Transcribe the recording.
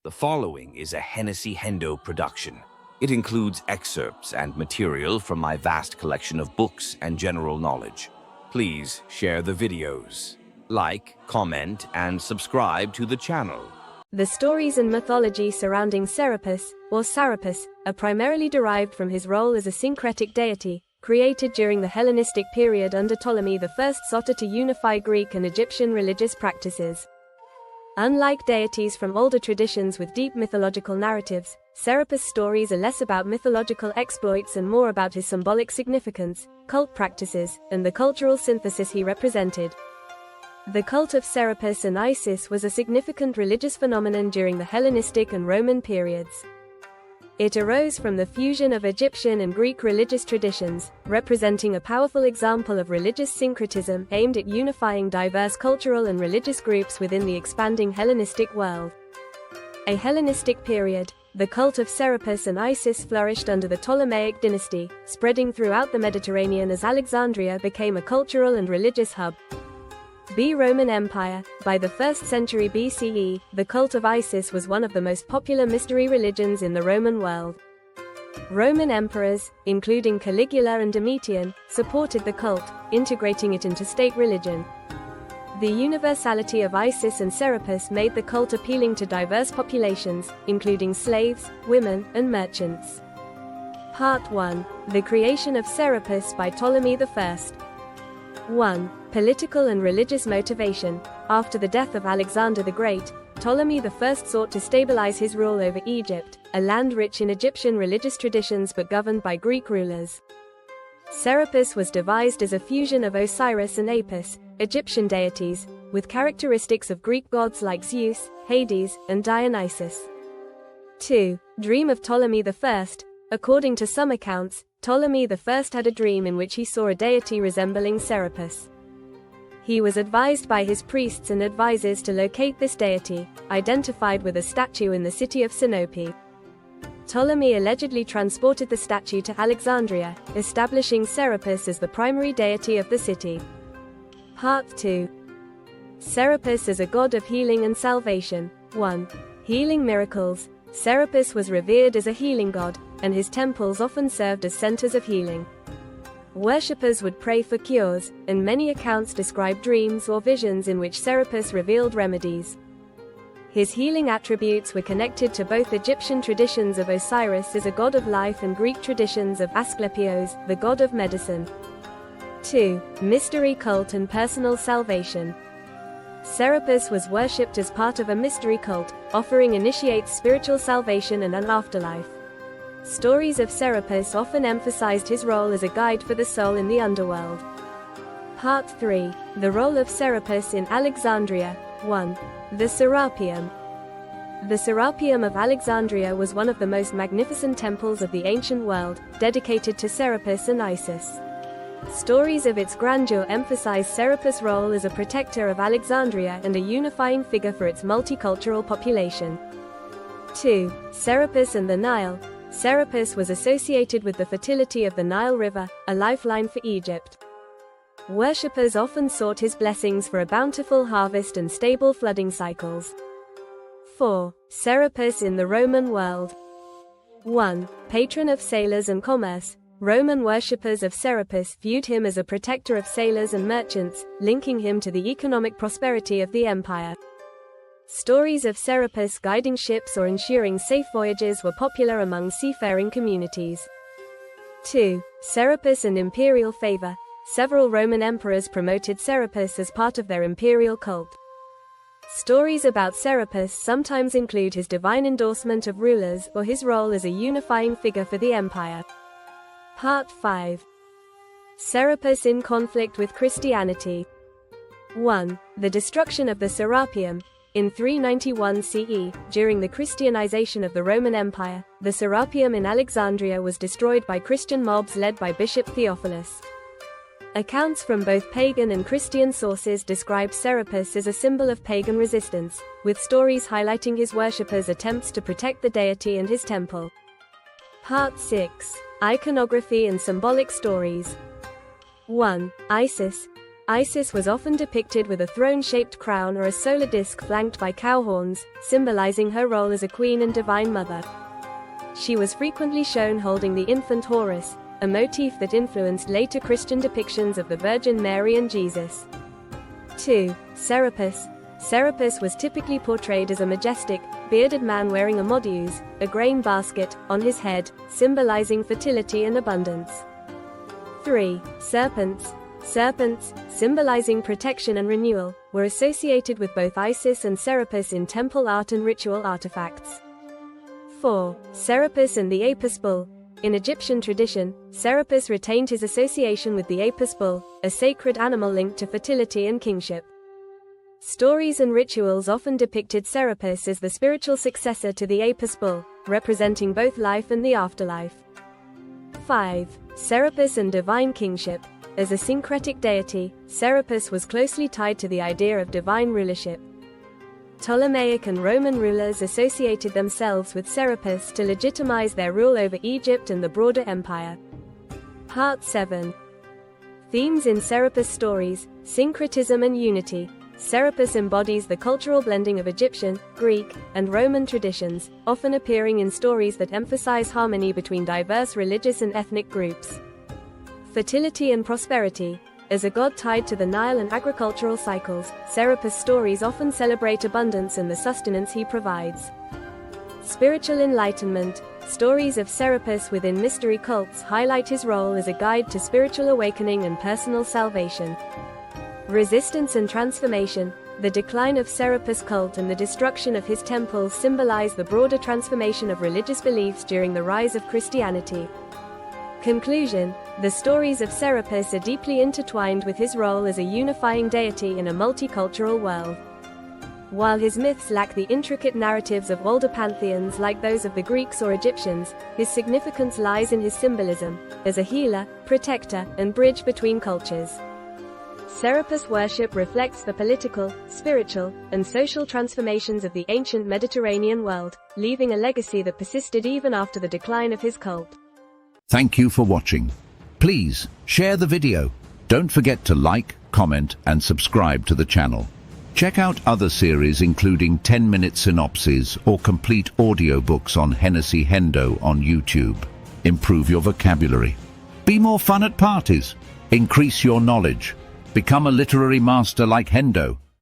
The following is a HennessyHendo production. It includes excerpts and material from my vast collection of books and general knowledge. Please share the videos, like, comment, and subscribe to the channel. The stories and mythology surrounding Serapis, or Serapis, are primarily derived from his role as a syncretic deity, created during the Hellenistic period under Ptolemy I, sought to unify Greek and Egyptian religious practices. Unlike deities from older traditions with deep mythological narratives, Serapis' stories are less about mythological exploits and more about his symbolic significance, cult practices, and the cultural synthesis he represented. The cult of Serapis and Isis was a significant religious phenomenon during the Hellenistic and Roman periods. It arose from the fusion of Egyptian and Greek religious traditions, representing a powerful example of religious syncretism aimed at unifying diverse cultural and religious groups within the expanding Hellenistic world. A Hellenistic period, the cult of Serapis and Isis flourished under the Ptolemaic Dynasty, spreading throughout the Mediterranean as Alexandria became a cultural and religious hub. Roman Empire. By the 1st century BCE, the cult of Isis was one of the most popular mystery religions in the Roman world. Roman emperors, including Caligula and Domitian, supported the cult, integrating it into state religion. The universality of Isis and Serapis made the cult appealing to diverse populations, including slaves, women, and merchants. Part 1. The creation of Serapis by Ptolemy I. 1. Political and religious motivation. After the death of Alexander the Great, Ptolemy I sought to stabilize his rule over Egypt, a land rich in Egyptian religious traditions but governed by Greek rulers. Serapis was devised as a fusion of Osiris and Apis, Egyptian deities, with characteristics of Greek gods like Zeus, Hades, and Dionysus. 2. Dream of Ptolemy I. According to some accounts, Ptolemy I had a dream in which he saw a deity resembling Serapis. He was advised by his priests and advisors to locate this deity, identified with a statue in the city of Sinope. Ptolemy allegedly transported the statue to Alexandria, establishing Serapis as the primary deity of the city. Part 2. Serapis as a god of healing and salvation. 1. Healing miracles. Serapis was revered as a healing god, and his temples often served as centers of healing. Worshippers would pray for cures, and many accounts describe dreams or visions in which Serapis revealed remedies. His healing attributes were connected to both Egyptian traditions of Osiris as a god of life and Greek traditions of Asclepios, the god of medicine. 2. Mystery cult and personal salvation. Serapis was worshipped as part of a mystery cult, offering initiates spiritual salvation and an afterlife. Stories of Serapis often emphasized his role as a guide for the soul in the underworld. Part 3. The role of Serapis in Alexandria. 1. The Serapeum. The Serapeum of Alexandria was one of the most magnificent temples of the ancient world, dedicated to Serapis and Isis. Stories of its grandeur emphasize Serapis' role as a protector of Alexandria and a unifying figure for its multicultural population. 2. Serapis and the Nile. Serapis was associated with the fertility of the Nile River, a lifeline for Egypt. Worshippers often sought his blessings for a bountiful harvest and stable flooding cycles. 4. Serapis in the Roman world. 1. Patron of sailors and commerce. Roman worshippers of Serapis viewed him as a protector of sailors and merchants, linking him to the economic prosperity of the empire. Stories of Serapis guiding ships or ensuring safe voyages were popular among seafaring communities. 2. Serapis and imperial favor. Several Roman emperors promoted Serapis as part of their imperial cult. Stories about Serapis sometimes include his divine endorsement of rulers or his role as a unifying figure for the empire. Part 5. Serapis in conflict with Christianity. 1. The destruction of the Serapeum. In 391 CE, during the Christianization of the Roman Empire, the Serapeum in Alexandria was destroyed by Christian mobs led by Bishop Theophilus. Accounts from both pagan and Christian sources describe Serapis as a symbol of pagan resistance, with stories highlighting his worshippers' attempts to protect the deity and his temple. Part 6. Iconography and symbolic stories. 1. Isis. Isis was often depicted with a throne-shaped crown or a solar disk flanked by cow horns, symbolizing her role as a queen and divine mother. She was frequently shown holding the infant Horus, a motif that influenced later Christian depictions of the Virgin Mary and Jesus. 2. Serapis. Serapis was typically portrayed as a majestic, bearded man wearing a moduse, a grain basket, on his head, symbolizing fertility and abundance. 3. Serpents. Serpents, symbolizing protection and renewal, were associated with both Isis and Serapis in temple art and ritual artifacts. 4. Serapis and the Apis bull. In Egyptian tradition, Serapis retained his association with the Apis bull, a sacred animal linked to fertility and kingship. Stories and rituals often depicted Serapis as the spiritual successor to the Apis bull, representing both life and the afterlife. 5. Serapis and divine kingship. As a syncretic deity, Serapis was closely tied to the idea of divine rulership. Ptolemaic and Roman rulers associated themselves with Serapis to legitimize their rule over Egypt and the broader empire. Part 7. Themes in Serapis stories: Syncretism and unity. Serapis embodies the cultural blending of Egyptian, Greek, and Roman traditions, often appearing in stories that emphasize harmony between diverse religious and ethnic groups. Fertility and prosperity. As a god tied to the Nile and agricultural cycles, Serapis stories often celebrate abundance and the sustenance he provides. Spiritual enlightenment. Stories of Serapis within mystery cults highlight his role as a guide to spiritual awakening and personal salvation. Resistance and transformation. The decline of Serapis cult and the destruction of his temples symbolize the broader transformation of religious beliefs during the rise of Christianity. Conclusion. The stories of Serapis are deeply intertwined with his role as a unifying deity in a multicultural world. While his myths lack the intricate narratives of older pantheons like those of the Greeks or Egyptians, his significance lies in his symbolism, as a healer, protector, and bridge between cultures. Serapis worship reflects the political, spiritual, and social transformations of the ancient Mediterranean world, leaving a legacy that persisted even after the decline of his cult. Thank you for watching. Please share the video. Don't forget to like, comment, and subscribe to the channel. Check out other series including 10-minute synopses or complete audiobooks on HennessyHendo on YouTube. Improve your vocabulary. Be more fun at parties. Increase your knowledge. Become a literary master like Hendo.